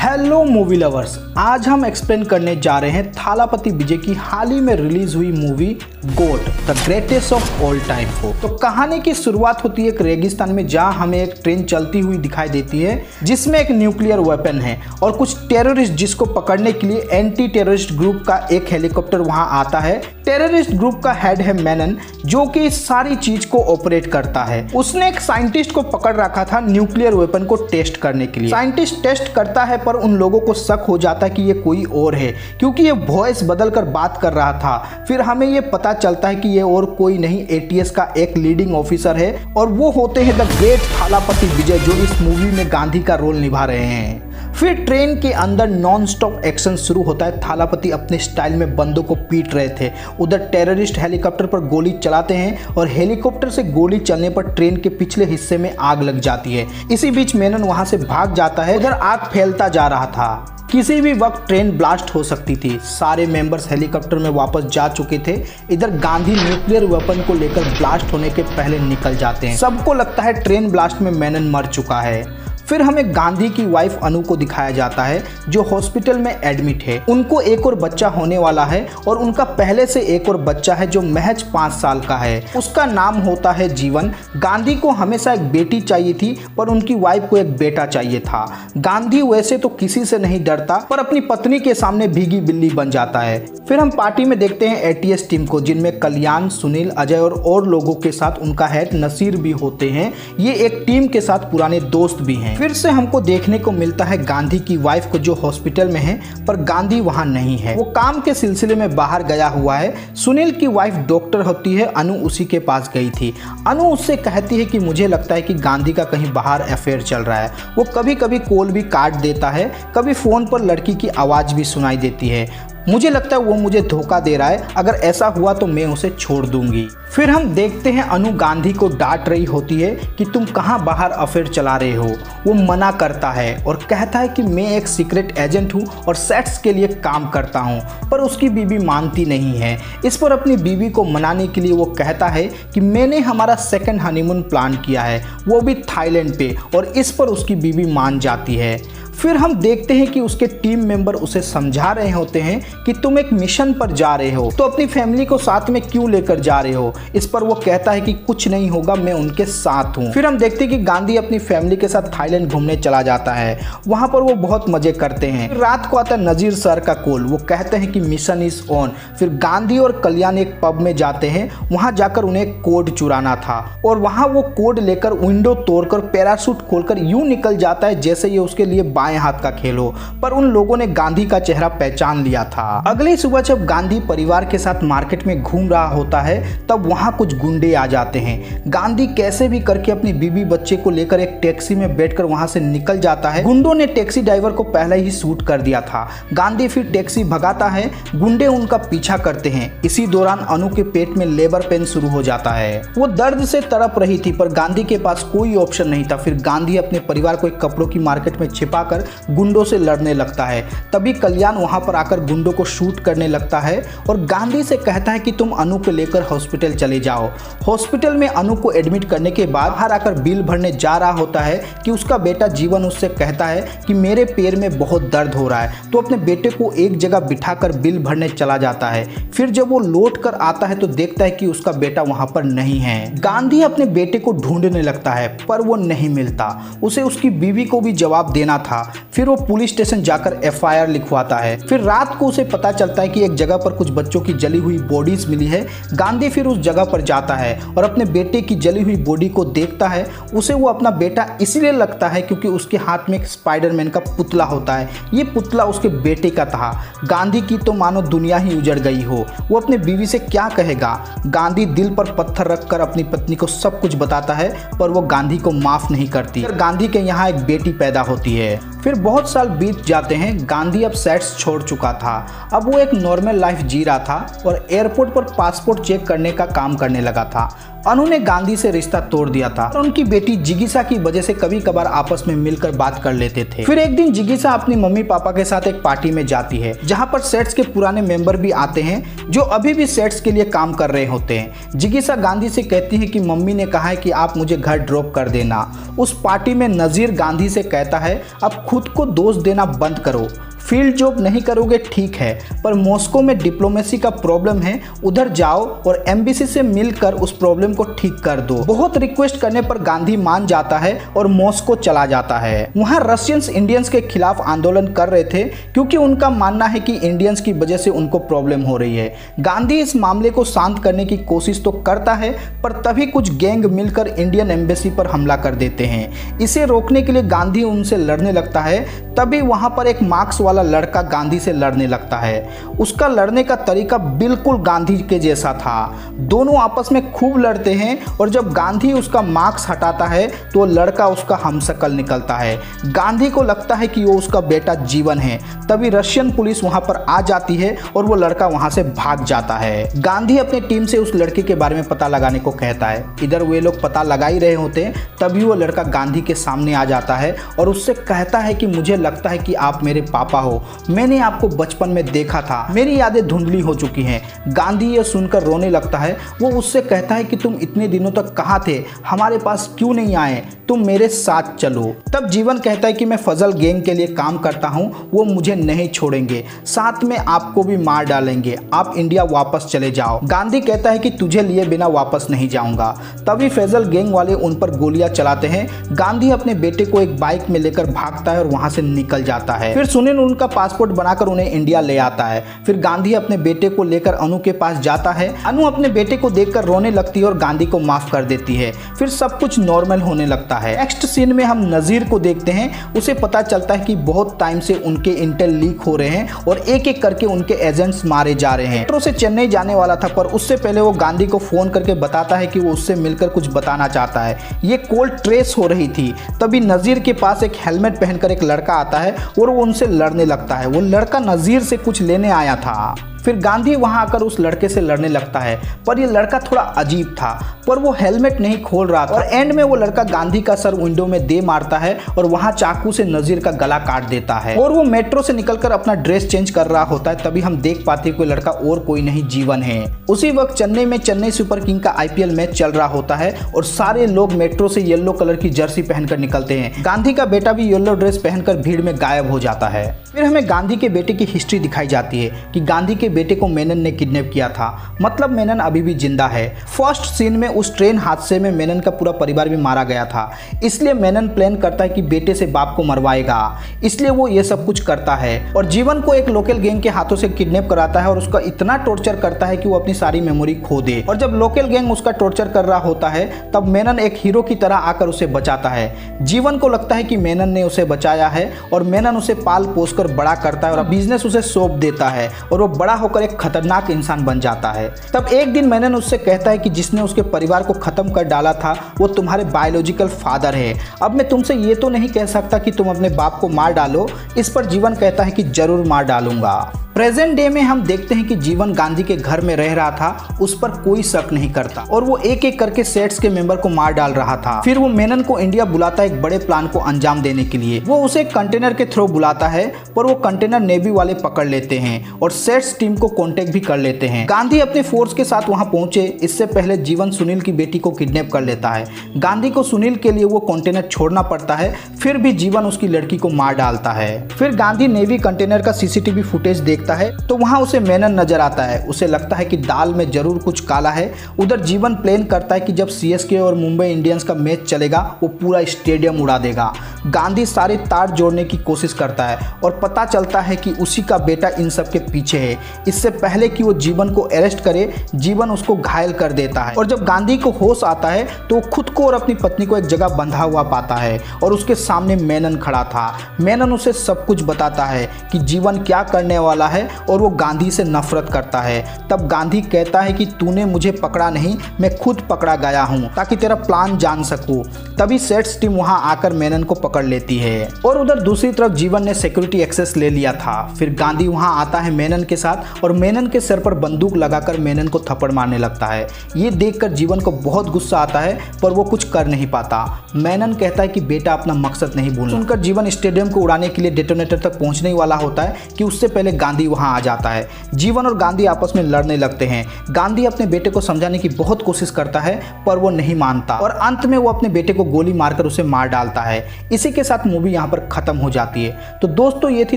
Hello movie lovers, आज हम explain करने जा रहे हैं थालापति विजय की हाल ही में रिलीज हुई movie goat the greatest of all time को। तो कहानी की शुरुआत होती है एक रेगिस्तान में, जहां हमें एक ट्रेन चलती हुई दिखाई देती है जिसमें एक न्यूक्लियर वेपन है और कुछ टेररिस्ट जिसको पकड़ने के लिए एंटी टेररिस्ट ग्रुप का एक हेलीकॉप्टर वहां आता है। टेररिस्ट ग्रुप का हेड है मेनन, जो कि इस सारी चीज को ऑपरेट करता है। उसने एक साइंटिस्ट को पकड़ रखा था न्यूक्लियर वेपन को टेस्ट करने के लिए। साइंटिस्ट टेस्ट करता है पर उन लोगों को शक हो जाता है कि ये कोई और है, क्योंकि ये वॉइस बदल कर बात कर रहा था। फिर हमें ये पता चलता है कि ये और कोई नहीं, एटीएस का एक लीडिंग ऑफिसर है और वो होते हैं द ग्रेट थालापति विजय, जो इस मूवी में गांधी का रोल निभा रहे हैं। फिर ट्रेन के अंदर नॉन स्टॉप एक्शन शुरू होता है। थालापति अपने स्टाइल में बंदों को पीट रहे थे, उधर टेररिस्ट हेलीकॉप्टर पर गोली चलाते हैं और हेलीकॉप्टर से गोली चलने पर ट्रेन के पिछले हिस्से में आग लग जाती है। इसी बीच मेनन वहां से भाग जाता है, उधर आग फैलता जा रहा था। किसी भी वक्त ट्रेन ब्लास्ट हो सकती थी। सारे मेंबर्स हेलीकॉप्टर में वापस जा चुके थे। इधर गांधी न्यूक्लियर वेपन को लेकर ब्लास्ट होने के पहले निकल जाते हैं। सबको लगता है ट्रेन ब्लास्ट में मेनन मर चुका है। फिर हमें गांधी की वाइफ अनु को दिखाया जाता है, जो हॉस्पिटल में एडमिट है। उनको एक और बच्चा होने वाला है और उनका पहले से एक और बच्चा है जो महज 5 साल का है। उसका नाम होता है जीवन। गांधी को हमेशा एक बेटी चाहिए थी पर उनकी वाइफ को एक बेटा चाहिए था। गांधी वैसे तो किसी से नहीं डरता पर अपनी पत्नी के सामने भीगी बिल्ली बन जाता है। फिर हम पार्टी में देखते हैं एटीएस टीम को, जिनमें कल्याण, सुनील, अजय और लोगों के साथ उनका हेड नसीर भी होते हैं। ये एक टीम के साथ पुराने दोस्त भी हैं। फिर से हमको देखने को मिलता है गांधी की वाइफ को, जो हॉस्पिटल में है पर गांधी वहां नहीं है। वो काम के सिलसिले में बाहर गया हुआ है। सुनील की वाइफ डॉक्टर होती है, अनु उसी के पास गई थी। अनु उससे कहती है कि मुझे लगता है कि गांधी का कहीं बाहर अफेयर चल रहा है। वो कभी कभी कॉल भी काट देता है, कभी फोन पर लड़की की आवाज भी सुनाई देती है। मुझे लगता है वो मुझे धोखा दे रहा है, अगर ऐसा हुआ तो मैं उसे छोड़ दूंगी। फिर हम देखते हैं अनु गांधी को डांट रही होती है कि तुम कहाँ बाहर अफेयर चला रहे हो। वो मना करता है और कहता है कि मैं एक सीक्रेट एजेंट हूँ और सेट्स के लिए काम करता हूँ, पर उसकी बीवी मानती नहीं है। इस पर अपनी बीवी को मनाने के लिए वो कहता है कि मैंने हमारा सेकंड हनीमून प्लान किया है, वो भी थाईलैंड पे, और इस पर उसकी बीवी मान जाती है। फिर हम देखते हैं कि उसके टीम मेंबर उसे समझा रहे होते हैं कि तुम एक मिशन पर जा रहे हो तो अपनी फैमिली को साथ में क्यों लेकर जा रहे हो। इस पर वो कहता है कि कुछ नहीं होगा, मैं उनके साथ हूँ। फिर हम देखते हैं कि गांधी अपनी फैमिली के साथ थाईलैंड घूमने चला जाता है। वहां पर वो बहुत मजे करते हैं। रात को आता है नजीर सर का कॉल, वो कहते हैं कि मिशन इज ऑन। फिर गांधी और कल्याण एक पब में जाते हैं। वहां जाकर उन्हें कोड चुराना था और वहां वो कोड लेकर विंडो तोड़कर पैराशूट खोलकर यूं निकल जाता है जैसे ये उसके लिए बाएं हाथ का खेल हो। पर उन लोगों ने गांधी का चेहरा पहचान लिया था। अगली सुबह जब गांधी परिवार के साथ मार्केट में घूम रहा होता है तब वहां कुछ गुंडे आ जाते हैं। गांधी कैसे भी करके अपनी बीवी बच्चे को लेकर एक टैक्सी में बैठकर वहां से निकल जाता है। गुंडों ने टैक्सी ड्राइवर को पहले ही शूट कर दिया था। गांधी फिर टैक्सी भगाता है, गुंडे उनका पीछा करते हैं। इसी दौरान अनु के पेट में लेबर पेन शुरू हो जाता है। वो दर्द से तड़प रही थी पर गांधी के पास कोई ऑप्शन नहीं था। फिर गांधी अपने परिवार को एक कपड़ों की मार्केट में छिपाकर गुंडों से लड़ने लगता है। तभी कल्याण वहां पर आकर गुंडों को शूट करने लगता है और गांधी से कहता है कि तुम अनु को लेकर हॉस्पिटल चले जाओ। हॉस्पिटल में अनु को एडमिट करने के बाद बाहर आकर बिल भरने जा रहा होता है कि उसका बेटा जीवन उससे कहता है कि मेरे पैर में बहुत दर्द हो रहा है, तो अपने बेटे को एक जगह बिठाकर बिल भरने चला जाता है। फिर जब वो लौट कर आता है तो देखता है कि उसका बेटा वहां पर नहीं है। गांधी अपने बेटे को ढूंढने लगता है पर वो नहीं मिलता। उसे उसकी बीवी को भी जवाब देना था। फिर वो पुलिस स्टेशन जाकर एफआईआर लिखवाता है। फिर रात को उसे पता चलता है कि एक जगह पर कुछ बच्चों की जली हुई बॉडीज मिली है। गांधी फिर उस जगह पर जाता है और अपने बेटे की जली हुई बॉडी को देखता है। उसे वो अपना बेटा इसलिए लगता है क्योंकि उसके हाथ में एक स्पाइडरमैन का पुतला होता है। ये पुतला उसके बेटे का था। गांधी की तो मानो दुनिया ही उजड़ गई हो। वो अपने बीवी से क्या कहेगा। गांधी दिल पर पत्थर रखकर अपनी पत्नी को सब कुछ बताता है पर वो गांधी को माफ नहीं करती। गांधी के यहाँ एक बेटी पैदा होती है। फिर बहुत साल बीत जाते हैं। गांधी अब सेट्स छोड़ चुका था। अब वो एक नॉर्मल लाइफ जी रहा था और एयरपोर्ट पर पासपोर्ट चेक करने का काम करने लगा था। अनु ने गांधी से रिश्ता तोड़ दिया था और उनकी बेटी जिगीसा की वजह से कभी कभार आपस में मिलकर बात कर लेते थे। फिर एक दिन जिगीसा अपनी मम्मी पापा के साथ एक पार्टी में जाती है जहाँ पर सेट्स के पुराने मेंबर भी आते हैं जो अभी भी सेट्स के लिए काम कर रहे होते हैं। जिगीसा गांधी से कहती है कि मम्मी ने कहा है कि आप मुझे घर ड्रॉप कर देना। उस पार्टी में नजीर गांधी से कहता है अब खुद को दोष देना बंद करो, फील्ड जॉब नहीं करोगे ठीक है, पर मॉस्को में डिप्लोमेसी का प्रॉब्लम है, उधर जाओ और एम्बेसी से मिलकर उस प्रॉब्लम को ठीक कर दो। बहुत रिक्वेस्ट करने पर गांधी मान जाता है और मॉस्को चला जाता है। वहाँ रशियंस इंडियंस के खिलाफ आंदोलन कर रहे थे क्योंकि उनका मानना है कि इंडियंस की वजह से उनको प्रॉब्लम हो रही है। गांधी इस मामले को शांत करने की कोशिश तो करता है पर तभी कुछ गैंग मिलकर इंडियन एम्बेसी पर हमला कर देते हैं। इसे रोकने के लिए गांधी उनसे लड़ने लगता है। तभी वहाँ पर एक मार्क्स वाला लड़का गांधी से लड़ने लगता है। उसका लड़ने का तरीका बिल्कुल गांधी के जैसा था। दोनों आपस में खूब लड़ते हैं और जब गांधी उसका मार्क्स हटाता है तो वो लड़का उसका हमशक्ल निकलता है। गांधी को लगता है कि वो उसका बेटा जीवन है। तभी रशियन पुलिस वहां पर आ जाती है और वो लड़का वहां से भाग जाता है। गांधी अपनी टीम से उस लड़के के बारे में पता लगाने को कहता है। इधर वे लोग पता लगा ही रहे होते हैं तभी वो लड़का गांधी के सामने आ जाता है और उससे कहता है कि मुझे लगता है कि आप मेरे पापा हो, मैंने आपको बचपन में देखा था, मेरी यादें धुंधली हो चुकी हैं। गांधी ये सुनकर रोने लगता है। वो उससे कहता है कि तुम इतने दिनों तक कहाँ थे, हमारे पास क्यों नहीं आए, तुम मेरे साथ चलो। तब जीवन कहता है कि मैं फजल गैंग के लिए काम करता हूँ, वो मुझे नहीं छोड़ेंगे, साथ में आपको भी मार डालेंगे, आप इंडिया वापस चले जाओ। गांधी कहता है कि तुझे लिए बिना वापस नहीं जाऊंगा। तभी फैजल गैंग वाले उन पर गोलियां चलाते हैं। गांधी अपने बेटे को एक बाइक में लेकर भागता है और वहां से निकल जाता है। फिर सुनील उनका पासपोर्ट बनाकर उन्हें इंडिया ले आता है। फिर गांधी अपने बेटे को लेकर अनु के पास जाता है। अनु अपने बेटे को देखकर रोने लगती है और गांधी को माफ कर देती है। फिर सब कुछ नॉर्मल होने लगता है। नेक्स्ट सीन में हम नजीर को देखते हैं। उसे पता चलता है कि बहुत टाइम से उनके इंटेल लीक हो रहे हैं और एक एक करके उनके एजेंट्स मारे जा रहे हैं। मेट्रो से चेन्नई जाने वाला था पर उससे पहले वो गांधी को फोन करके बताता है कि वो उससे मिलकर कुछ बताना चाहता है। ये कॉल ट्रेस हो रही थी। तभी नजीर के पास एक हेलमेट पहनकर एक लड़का आता है और वो उनसे लड़ने लगता है। वो लड़का नजीर से कुछ लेने आया था। फिर गांधी वहां आकर उस लड़के से लड़ने लगता है पर ये लड़का थोड़ा अजीब था, पर वो हेलमेट नहीं खोल रहा था और एंड में वो लड़का गांधी का सर विंडो में दे मारता है और वहां चाकू से नजीर का गला काट देता है और वो मेट्रो से निकलकर अपना ड्रेस चेंज कर रहा होता है। तभी हम देख पाते हैं कोई लड़का और कोई नहीं जीवन है। उसी वक्त चेन्नई में चेन्नई सुपर किंग का IPL मैच चल रहा होता है और सारे लोग मेट्रो से येलो कलर की जर्सी पहनकर निकलते हैं। गांधी का बेटा भी येलो ड्रेस पहनकर भीड़ में गायब हो जाता है। फिर हमें गांधी के बेटे की हिस्ट्री दिखाई जाती है कि गांधी के बेटे को मेनन ने किडनैप किया था, मतलब मेनन अभी भी जिंदा है। फर्स्ट सीन में उस ट्रेन हादसे में मेनन का पूरा परिवार भी मारा गया था, इसलिए मेनन प्लान करता है कि बेटे से बाप को मरवाएगा, इसलिए वो ये सब कुछ करता है और जीवन को एक लोकल गैंग के हाथों से किडनैप कराता है और उसका इतना टॉर्चर करता है कि वो अपनी सारी मेमोरी खो दे। और जब लोकल गैंग उसका टॉर्चर कर रहा होता है तब मेनन एक हीरो की तरह आकर उसे बचाता है। जीवन को लगता है कि मेनन ने उसे बचाया है और मेनन उसे पाल पोस कर बड़ा करता है और बिजनेस उसे सौंप देता है और वो बड़ा होकर एक खतरनाक इंसान बन जाता है। तब एक दिन मेनन उससे कहता है कि जिसने उसके परिवार को खत्म कर डाला था वो तुम्हारे बायोलॉजिकल फादर है। अब मैं तुमसे ये तो नहीं कह सकता कि तुम अपने बाप को मार डालो। इस पर जीवन कहता है कि जरूर मार डालूंगा। प्रेजेंट डे में हम देखते हैं कि जीवन गांधी के घर में रह रहा था, उस पर कोई शक नहीं करता और वो एक एक करके सेट्स के मेंबर को मार डाल रहा था। फिर वो मेनन को इंडिया बुलाता है एक बड़े प्लान को अंजाम देने के लिए। वो उसे कंटेनर के थ्रू बुलाता है पर वो कंटेनर नेवी वाले पकड़ लेते हैं और सेट्स टीम को कांटेक्ट भी कर लेते हैं। गांधी अपने फोर्स के साथ वहां पहुंचे इससे पहले जीवन सुनील की बेटी को किडनैप कर लेता है। गांधी को सुनील के लिए वो कंटेनर छोड़ना पड़ता है, फिर भी जीवन उसकी लड़की को मार डालता है। फिर गांधी नेवी कंटेनर का CCTV फुटेज देखता है तो वहां उसे मेनन नजर आता है। उसे लगता है कि दाल में जरूर कुछ काला है। उधर जीवन प्लान करता है कि जब CSK और मुंबई इंडियंस का मैच चलेगा वो पूरा स्टेडियम उड़ा देगा। गांधी सारे तार जोड़ने की कोशिश करता है और पता चलता है कि उसी का बेटा इन सब के पीछे है। इससे पहले कि वो जीवन को अरेस्ट करे जीवन उसको घायल कर देता है और जब गांधी को होश आता है तो वो खुद को और अपनी पत्नी को एक जगह बंधा हुआ पाता है और उसके सामने मेनन खड़ा था। मेनन उसे सब कुछ बताता है कि जीवन क्या करने वाला है और वो गांधी से नफरत करता है। तब गांधी कहता है कि तूने मुझे पकड़ा नहीं, मैं खुद पकड़ा गया हूँ ताकि तेरा प्लान जान सकूं। तभी सेट्स टीम वहां आकर मेनन को पकड़ लेती है और उधर दूसरी तरफ जीवन ने सिक्योरिटी एक्सेस ले लिया था। फिर गांधी वहां आता है मेनन के साथ और मेनन के सर पर बंदूक लगाकर मेनन को थप्पड़ मारने लगता है। ये देखकर जीवन को बहुत गुस्सा आता है पर वो कुछ कर नहीं पाता। मेनन कहता है कि बेटा अपना मकसद नहीं भूलना। सुनकर जीवन स्टेडियम को उड़ाने के लिए डेटोनेटर तक पहुंचने वाला होता है कि उससे पहले गांधी वहां आ जाता है। जीवन और गांधी आपस में लड़ने लगते हैं। गांधी अपने बेटे को समझाने की बहुत कोशिश करता है पर वो नहीं मानता और अंत में वो अपने बेटे को गोली मारकर उसे मार डालता है। इसी के साथ मूवी यहाँ पर खत्म हो जाती है। तो दोस्तों ये थी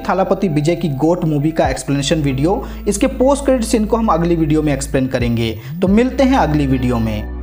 थालापति विजय की गोट मूवी का एक्सप्लेनेशन वीडियो। इसके पोस्ट क्रेडिट सीन को हम अगली वीडियो में एक्सप्लेन करेंगे। तो मिलते हैं अगली वीडियो में।